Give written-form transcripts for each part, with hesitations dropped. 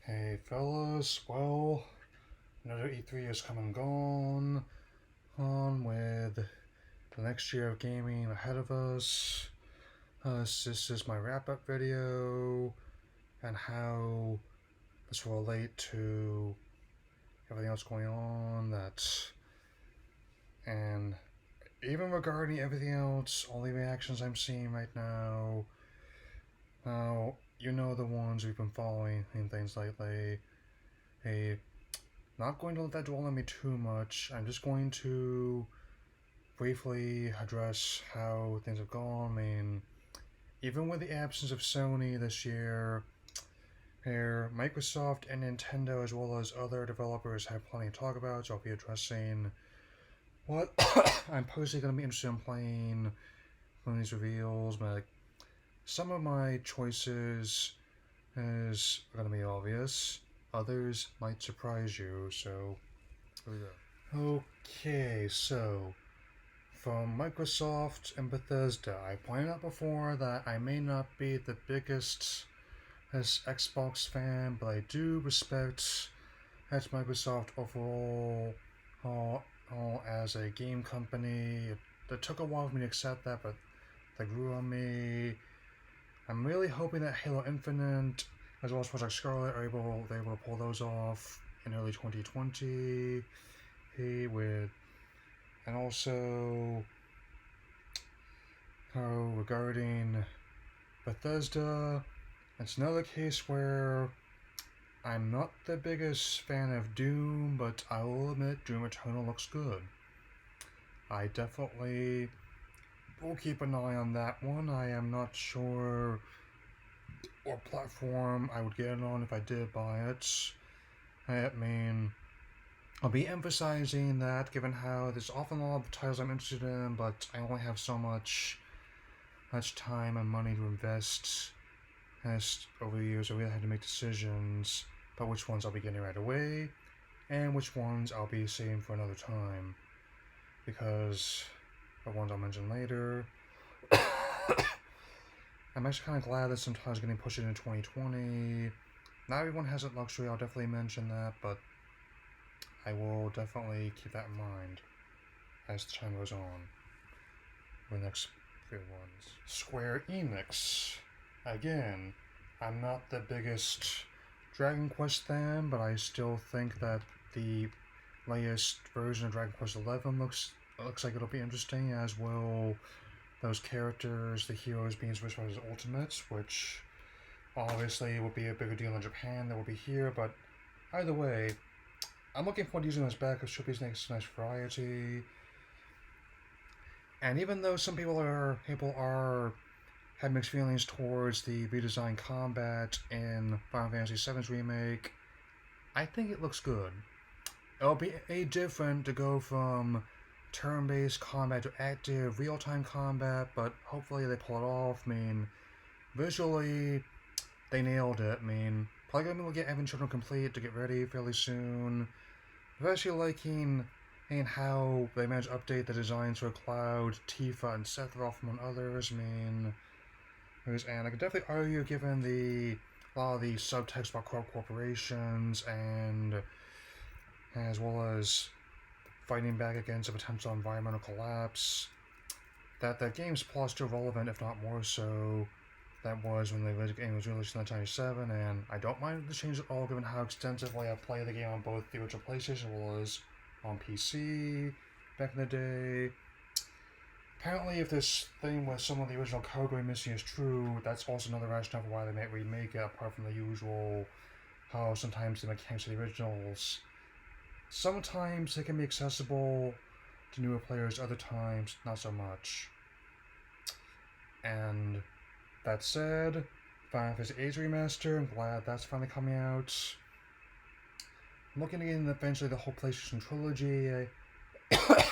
Hey fellas, well, another E3 is come and gone, on with the next year of gaming ahead of us. This is my wrap-up video, and how this will relate to everything else going on, and even regarding everything else, all the reactions I'm seeing right now, you know the ones we've been following and things lately. Hey, not going to let that dwell on me too much. I'm just going to briefly address how things have gone. I mean, even with the absence of Sony this year, Microsoft and Nintendo, as well as other developers, have plenty to talk about, so I'll be addressing what I'm personally going to be interested in playing from these reveals. But some of my choices is going to be obvious. Others might surprise you, so here we go. Okay, so from Microsoft and Bethesda, I pointed out before that I may not be the biggest Xbox fan, but I do respect Microsoft overall as a game company. It took a while for me to accept that, but they grew on me. I'm really hoping that Halo Infinite, as well as Project Scarlet, are able to pull those off in early 2020. And also regarding Bethesda, it's another case where I'm not the biggest fan of Doom, but I will admit Doom Eternal looks good. I definitely will keep an eye on that one. I am not sure what platform I would get it on if I did buy it. I mean, I'll be emphasizing that given how there's often a lot of titles I'm interested in, but I only have so much time and money to invest. As over the years, I really had to make decisions about which ones I'll be getting right away and which ones I'll be saving for another time. Because the ones I'll mention later, I'm actually kind of glad that some titles are getting pushed into 2020. Not everyone has that luxury, I'll definitely mention that, but I will definitely keep that in mind as the time goes on. The next few ones. Square Enix. Again, I'm not the biggest Dragon Quest fan, but I still think that the latest version of Dragon Quest XI looks like it'll be interesting, as will those characters, the heroes being switched by his ultimates, which obviously will be a bigger deal in Japan than will be here, but either way, I'm looking forward to using those back. It should be a nice variety. And even though some people have mixed feelings towards the redesigned combat in Final Fantasy VII's remake, I think it looks good. It'll be different to go from turn-based combat to active, real-time combat, but hopefully they pull it off. I mean, visually, they nailed it. I mean, probably gonna get Evan Children complete to get ready fairly soon. I'm actually liking how they managed to update the designs for Cloud, Tifa, and Sephiroth among others. I mean, and I could definitely argue, given a lot of the subtext about corrupt corporations, and as well as fighting back against a potential environmental collapse, that the game's plot is still relevant, if not more so, that was when the game was released in 1997, and I don't mind the change at all, given how extensively I played the game on both the original PlayStation as well as on PC back in the day. Apparently, if this thing with some of the original code going missing is true, that's also another rationale for why they might remake it, apart from the usual how sometimes the mechanics of the originals, sometimes they can be accessible to newer players, other times not so much. And that said, Final Fantasy VIII Remaster, I'm glad that's finally coming out. I'm looking to get in eventually the whole PlayStation trilogy.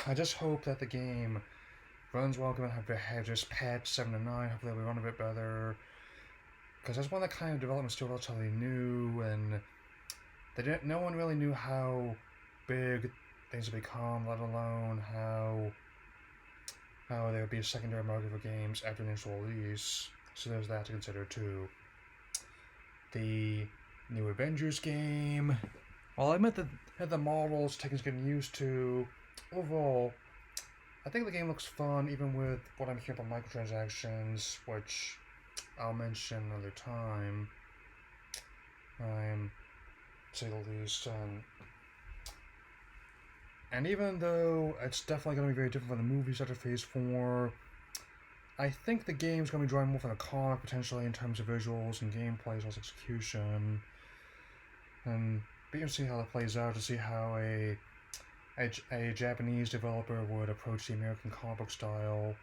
I just hope that the game runs well, given how they have just patched 7 to 9. Hopefully it'll run a bit better. Because that's one that kind of development still relatively new, and no one really knew how big things would become, let alone how there would be a secondary market for games after initial release. So there's that to consider too. The new Avengers game. While I admit that the models Tekken's getting used to, overall, I think the game looks fun, even with what I'm hearing about microtransactions, which I'll mention another time. To say the least. And even though it's definitely going to be very different from the movies after Phase 4, I think the game's going to be drawing more from the comic, potentially, in terms of visuals and gameplay as well as execution. And be interesting how that plays out, to see how a Japanese developer would approach the American comic book style.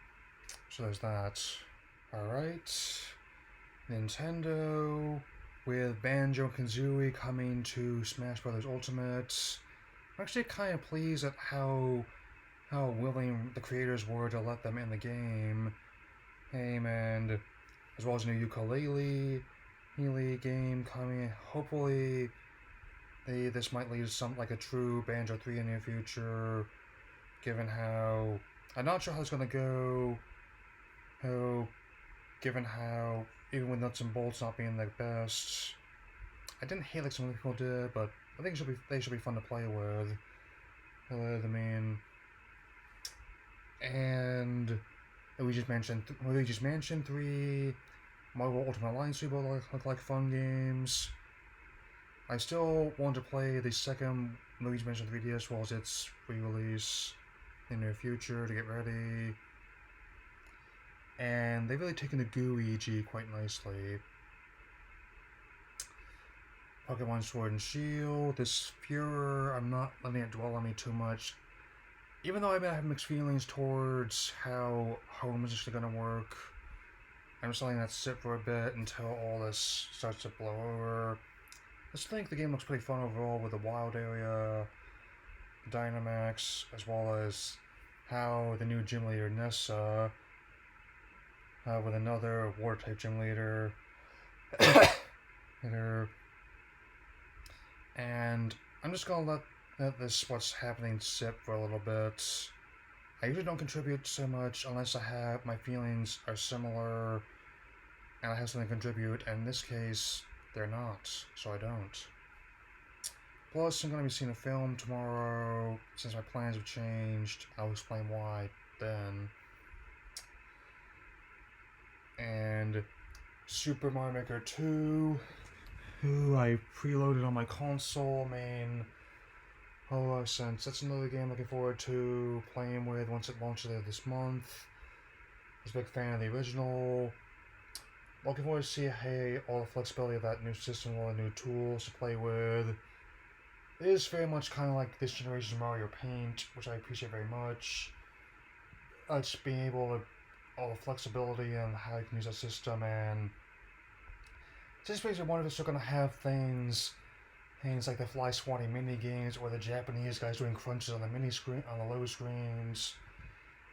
So there's that. Alright. Nintendo, with Banjo-Kazooie coming to Smash Bros. Ultimate. I'm actually kind of pleased at how willing the creators were to let them in the game. And as well as a new ukulele game coming. Hopefully, this might lead to something like a true Banjo 3 in the near future. Given how I'm not sure how it's gonna go. Given how even with nuts and bolts not being the best, I didn't hate like some other people did, but I think they should be fun to play with. I mean, and Luigi's Mansion 3, Marvel Ultimate Alliance 3 both look like fun games. I still want to play the second Luigi's Mansion 3D as well as its re-release in the near future to get ready. And they've really taken the GUI quite nicely. Pokemon Sword and Shield, this Furor, I'm not letting it dwell on me too much. Even though I have mixed feelings towards how home is actually going to work, I'm just letting that sit for a bit until all this starts to blow over. I just think the game looks pretty fun overall with the wild area, Dynamax, as well as how the new gym leader Nessa, with another water-type gym leader, and I'm just gonna let this what's happening sit for a little bit. I usually don't contribute so much unless my feelings are similar and I have something to contribute, and in this case, they're not, so I don't. Plus, I'm going to be seeing a film tomorrow. Since my plans have changed, I'll explain why then. And Super Mario Maker 2, who I preloaded on my console, since that's another game I'm looking forward to playing with once it launches later this month. I was a big fan of the original. Looking forward to see all the flexibility of that new system, all the new tools to play with. It is very much kind of like this generation's Mario Paint, which I appreciate very much. Just being able to, all the flexibility and how you can use that system, and just basically wonder if it's still going to have things like the Fly Swatting mini games or the Japanese guys doing crunches on the mini screen, on the low screens.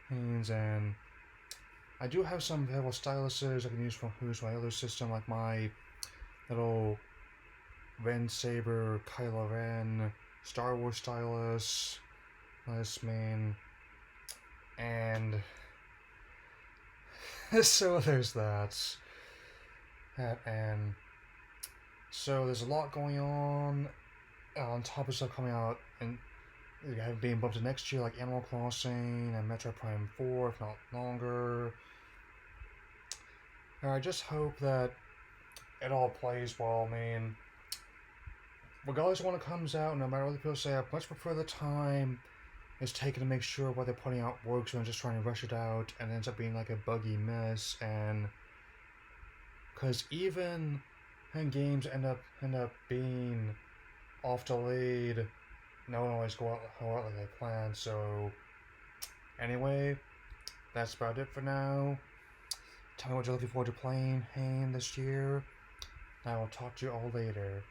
And I do have some available styluses I can use from my other system, like my little Ren Saber Kylo Ren Star Wars stylus. And so there's that. And so there's a lot going on top of stuff coming out and being bumped to next year, like Animal Crossing and Metro Prime 4, if not longer. And I just hope that it all plays well. Regardless of when it comes out, no matter what the people say, I much prefer the time it's taken to make sure what they're putting out works than just trying to rush it out and it ends up being like a buggy mess. And because even when games end up being off delayed, no one always go out like they planned. So anyway, that's about it for now. Tell me what you're looking forward to playing this year. I will talk to you all later.